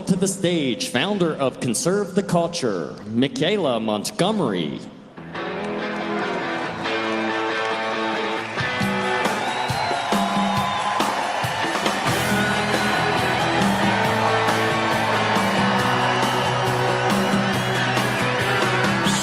welcome to the stage founder of Conserve the Culture, Michelah Montgomery.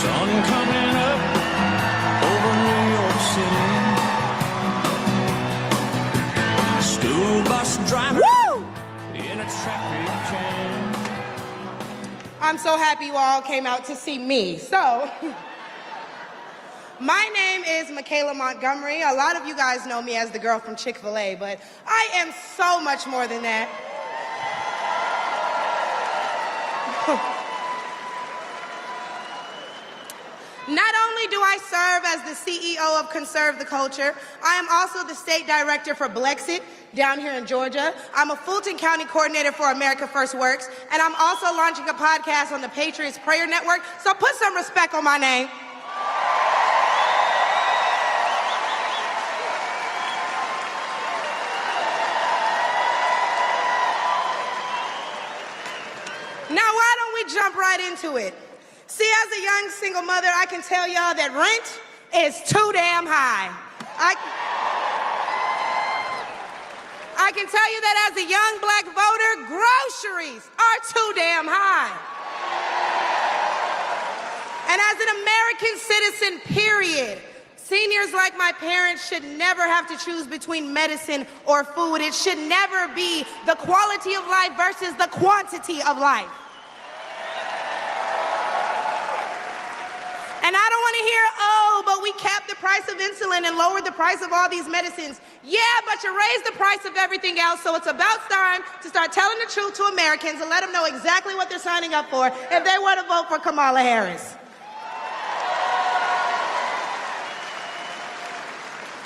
Sun coming up over New York City. School bus driving in a traffic jam. I'm so happy you all came out to see me. So, my name is Michelah Montgomery. A lot of you guys know me as the girl from Chick-fil-A, but I am so much more than that. Not only do I serve as the CEO of Conserve the Culture, I am also the state director for Blexit down here in Georgia. I'm a Fulton County coordinator for America First Works, and I'm also launching a podcast on the Patriots Prayer Network, so put some respect on my name. Now, why don't we jump right into it? See, as a young single mother, I can tell y'all that rent is too damn high. I can tell you that as a young black voter, groceries are too damn high. And as an American citizen, period, seniors like my parents should never have to choose between medicine or food. It should never be the quality of life versus the quantity of life. And I don't want to hear, oh, but we capped the price of insulin and lowered the price of all these medicines. Yeah, but you raised the price of everything else, so it's about time to start telling the truth to Americans and let them know exactly what they're signing up for if they want to vote for Kamala Harris.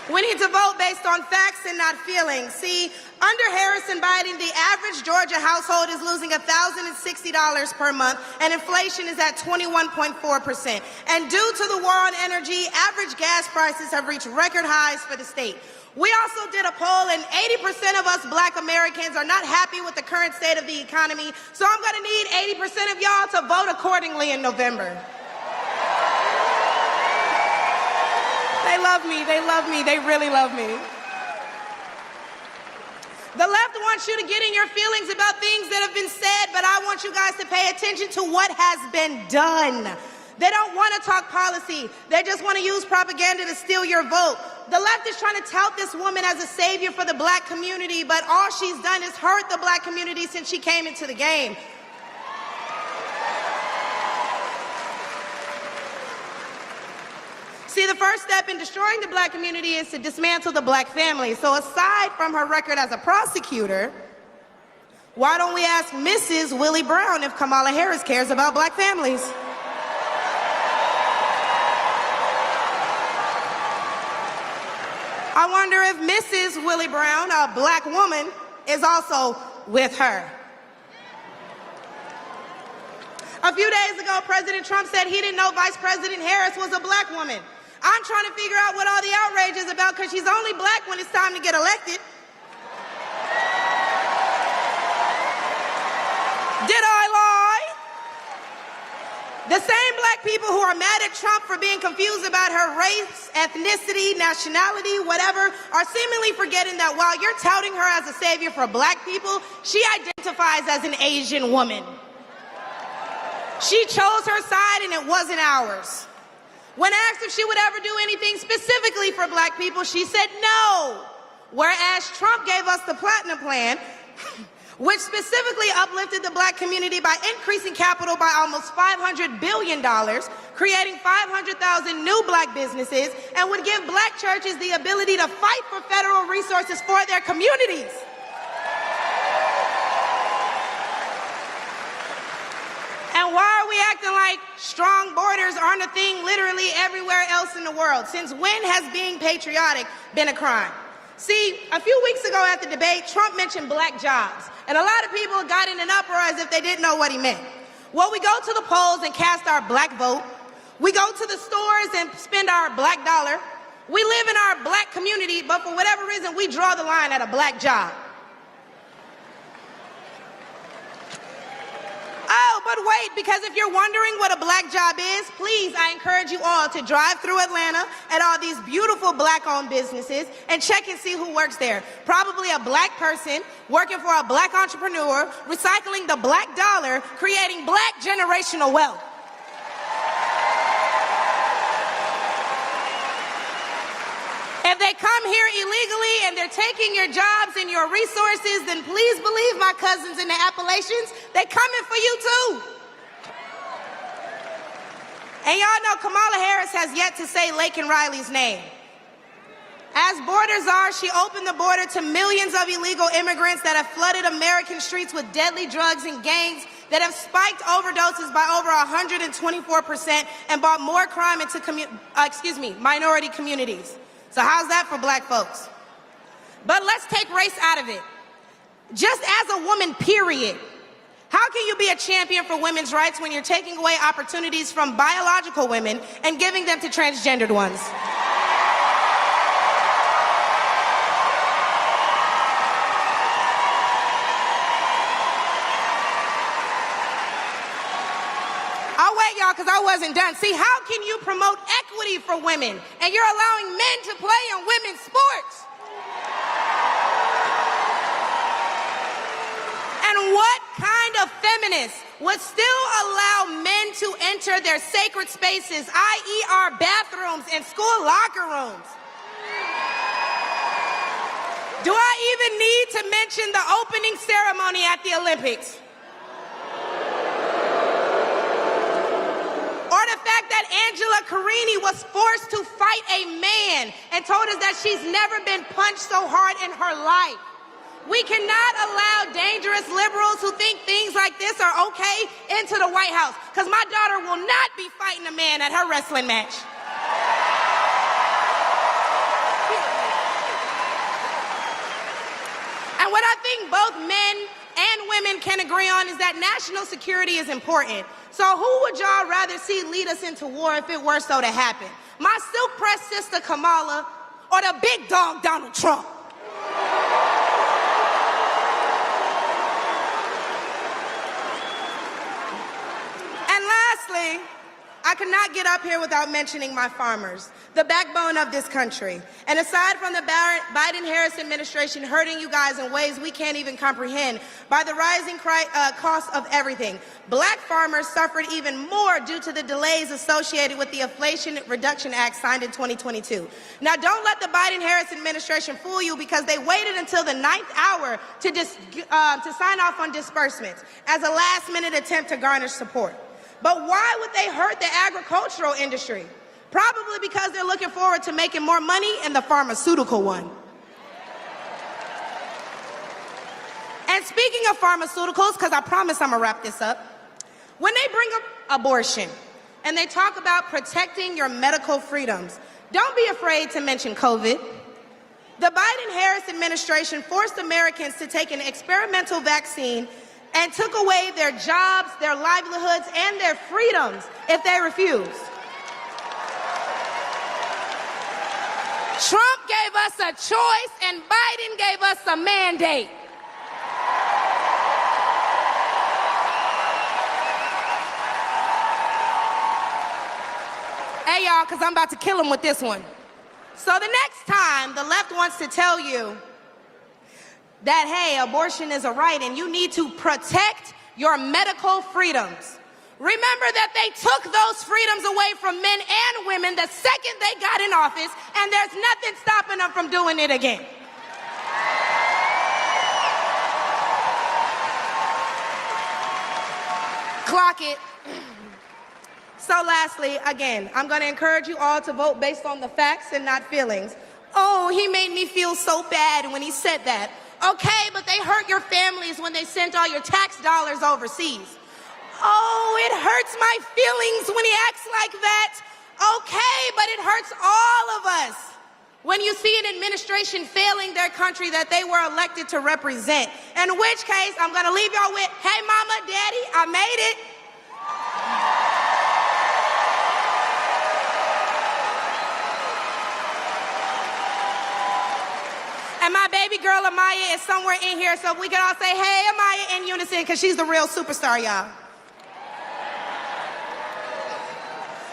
We need to vote based on facts and not feelings. See, under Harris and Biden, the average Georgia household is losing $1,060 per month, and inflation is at 21.4%. And due to the war on energy, average gas prices have reached record highs for the state. We also did a poll, and 80% of us black Americans are not happy with the current state of the economy, so I'm gonna need 80% of y'all to vote accordingly in November. They love me, they really love me. The left wants you to get in your feelings about things that have been said, but I want you guys to pay attention to what has been done. They don't want to talk policy. They just want to use propaganda to steal your vote. The left is trying to tout this woman as a savior for the black community, but all she's done is hurt the black community since she came into the game. See, the first step in destroying the black community is to dismantle the black family. So aside from her record as a prosecutor, why don't we ask Mrs. Willie Brown if Kamala Harris cares about black families? I wonder if Mrs. Willie Brown, a black woman, is also with her. A few days ago, President Trump said he didn't know Vice President Harris was a black woman. I'm trying to figure out what all the outrage is about because she's only black when it's time to get elected. Did I lie? The same black people who are mad at Trump for being confused about her race, ethnicity, nationality, whatever, are seemingly forgetting that while you're touting her as a savior for black people, she identifies as an Asian woman. She chose her side and it wasn't ours. When asked if she would ever do anything specifically for black people, she said no. Whereas Trump gave us the Platinum Plan, which specifically uplifted the black community by increasing capital by almost $500 billion, creating 500,000 new black businesses, and would give black churches the ability to fight for federal resources for their communities. And why are we acting like strong borders aren't a thing literally everywhere else in the world? Since when has being patriotic been a crime? See, a few weeks ago at the debate, Trump mentioned black jobs, and a lot of people got in an uproar as if they didn't know what he meant. Well, we go to the polls and cast our black vote. We go to the stores and spend our black dollar. We live in our black community, but for whatever reason, we draw the line at a black job. would wait, because if you're wondering what a black job is, please, I encourage you all to drive through Atlanta at all these beautiful black-owned businesses and check and see who works there. Probably a black person working for a black entrepreneur, recycling the black dollar, creating black generational wealth. If they come here illegally and they're taking your jobs and your resources, then please believe my cousins in the Appalachians, they coming for you too. And y'all know Kamala Harris has yet to say Laken Riley's name. As borders are, she opened the border to millions of illegal immigrants that have flooded American streets with deadly drugs and gangs that have spiked overdoses by over 124% and brought more crime into minority communities. So how's that for black folks? But let's take race out of it. Just as a woman, period, how can you be a champion for women's rights when you're taking away opportunities from biological women and giving them to transgendered ones? Because I wasn't done. See, how can you promote equity for women and you're allowing men to play in women's sports? And what kind of feminist would still allow men to enter their sacred spaces, i.e. our bathrooms and school locker rooms? Do I even need to mention the opening ceremony at the Olympics? Or the fact that Angela Carini was forced to fight a man and told us that she's never been punched so hard in her life. We cannot allow dangerous liberals who think things like this are okay into the White House, because my daughter will not be fighting a man at her wrestling match. And what I think both men and women can agree on is that national security is important. So who would y'all rather see lead us into war if it were so to happen? My silk-pressed sister Kamala or the big dog Donald Trump? And lastly, I could not get up here without mentioning my farmers, the backbone of this country. And aside from the Biden-Harris administration hurting you guys in ways we can't even comprehend by the rising cost of everything, black farmers suffered even more due to the delays associated with the Inflation Reduction Act signed in 2022. Now, don't let the Biden-Harris administration fool you, because they waited until the 9th hour to sign off on disbursements as a last-minute attempt to garner support. But why would they hurt the agricultural industry? Probably because they're looking forward to making more money in the pharmaceutical one. And speaking of pharmaceuticals, because I promise I'm gonna wrap this up, when they bring up abortion and they talk about protecting your medical freedoms, don't be afraid to mention COVID. The Biden-Harris administration forced Americans to take an experimental vaccine and took away their jobs, their livelihoods, and their freedoms if they refused. Trump gave us a choice and Biden gave us a mandate. Hey y'all, because I'm about to kill him with this one. So the next time the left wants to tell you that, hey, abortion is a right and you need to protect your medical freedoms, remember that they took those freedoms away from men and women the second they got in office, and there's nothing stopping them from doing it again. Clock it. So lastly, again, I'm going to encourage you all to vote based on the facts and not feelings. Oh, he made me feel so bad when he said that. Okay, but they hurt your families when they sent all your tax dollars overseas. Oh, it hurts my feelings when he acts like that. Okay, but it hurts all of us when you see an administration failing their country that they were elected to represent. In which case, I'm going to leave y'all with, hey, mama, daddy, I made it. And my baby girl, Amaya, is somewhere in here, so we can all say, hey, Amaya, in unison, because she's the real superstar, y'all.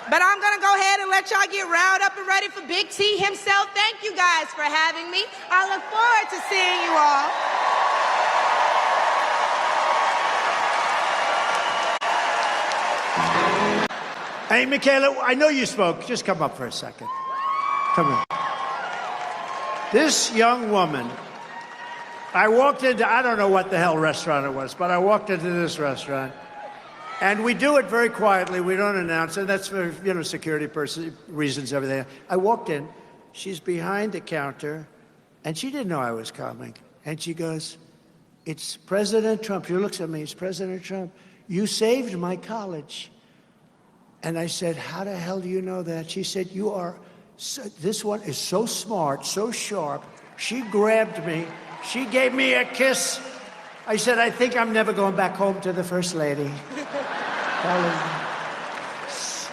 But I'm going to go ahead and let y'all get riled up and ready for Big T himself. Thank you guys for having me. I look forward to seeing you all. Hey, Michelah, I know you spoke. Just come up for a second. Come here. This young woman, I walked into, I don't know what the hell restaurant it was, but I walked into this restaurant. And we do it very quietly. We don't announce it. That's for, security reasons, everything. I walked in. She's behind the counter, and she didn't know I was coming. And she goes, "It's President Trump." She looks at me. "It's President Trump. You saved my college." And I said, "How the hell do you know that?" She said, "This one is so smart, so sharp." She grabbed me. She gave me a kiss. I said, "I think I'm never going back home to the First Lady."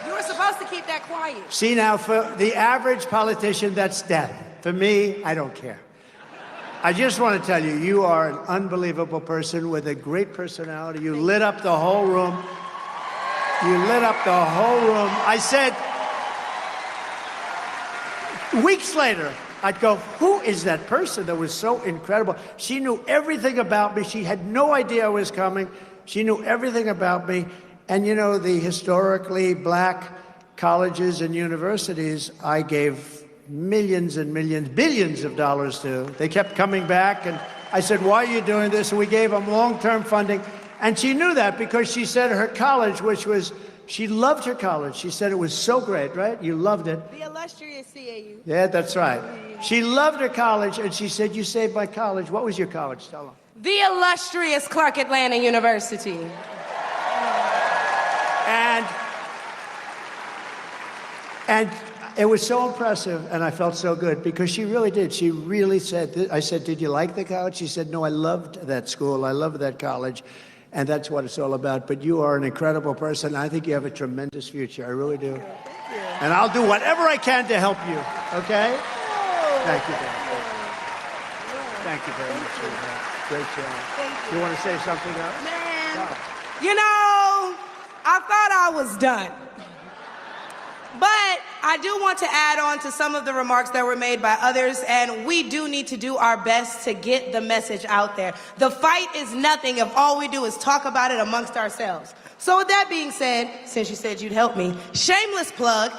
You were supposed to keep that quiet. See, now, for the average politician, that's death. For me, I don't care. I just want to tell you, you are an unbelievable person with a great personality. You lit up the whole room. You lit up the whole room. I said, weeks later, I'd go, "Who is that person that was so incredible?" She knew everything about me. She had no idea I was coming. She knew everything about me. And the historically black colleges and universities, I gave millions and millions, billions of dollars to. They kept coming back, and I said, "Why are you doing this?" And we gave them long-term funding. And she knew that because she said her college, she loved her college. She said it was so great, right? You loved it. The illustrious CAU. Yeah, that's right. She loved her college, and she said, "You saved my college." What was your college? Tell them. The illustrious Clark Atlanta University. And it was so impressive, and I felt so good because she really did. She really said, I said, "Did you like the college?" She said, "No, I loved that school. I loved that college." And that's what it's all about. But you are an incredible person. I think you have a tremendous future. I really do. Thank you. And I'll do whatever I can to help you. Okay? Thank you, Dan. Thank you very much. Great job. Thank you. You want to say something else? Man, I thought I was done. But I do want to add on to some of the remarks that were made by others, and we do need to do our best to get the message out there. The fight is nothing if all we do is talk about it amongst ourselves. So with that being said, since you said you'd help me, shameless plug,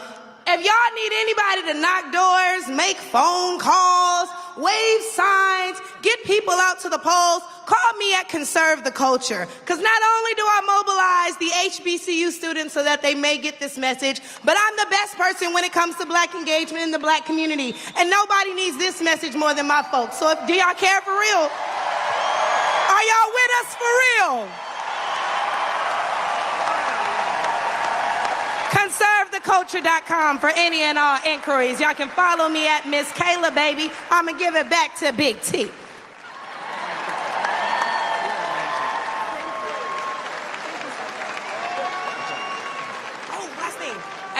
if y'all need anybody to knock doors, make phone calls, wave signs, get people out to the polls, call me at Conserve the Culture. Because not only do I mobilize the HBCU students so that they may get this message, but I'm the best person when it comes to black engagement in the black community. And nobody needs this message more than my folks. So do y'all care for real? Are y'all with us for real? ConserveTheCulture.com for any and all inquiries. Y'all can follow me at Michelah, baby. I'm going to give it back to Big T.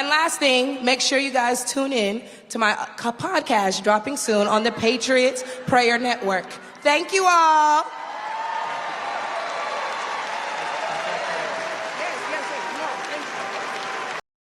Last thing, make sure you guys tune in to my podcast dropping soon on the Patriots Prayer Network. Thank you all.